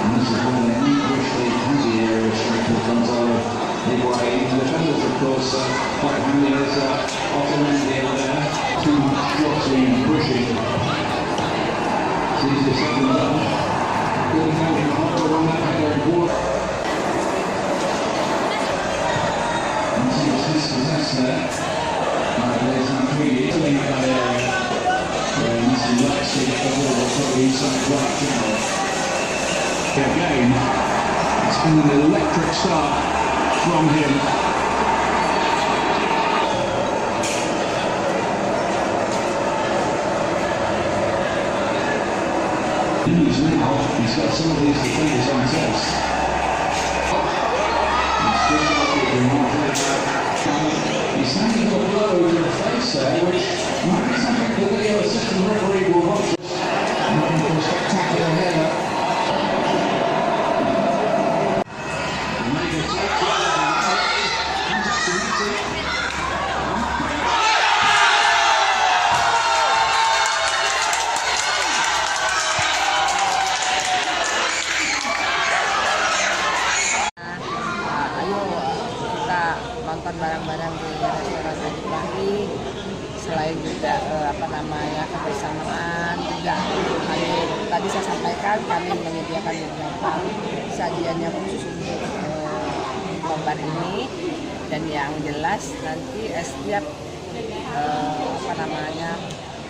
And this is when the Englishly handy area striker Gonzalo Higuain. The defenders, of course, quite handy as Otamendi in there. Too much jotting and pushing. Sees the second touch. Good counting hard on that header and ball. And seems dispossessed there. There's Manfredi filling up that area. Where Mr. Lexi get the ball from the inside right channel. Again, it's been an electric start from him. He's got some of these defenders on test. He's handing a blow to the face there, which might be something the video assistant referee will watch. Looking for a spectacular header. Nonton bareng-bareng di restoran Haji Bahri, selain juga kebersamaan juga tadi saya sampaikan kami menyediakan beberapa sajiannya khusus untuk korban ini, dan yang jelas nanti setiap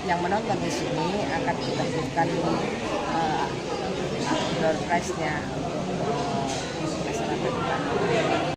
yang menonton di sini akan kita berikan door prize-nya untuk masyarakat.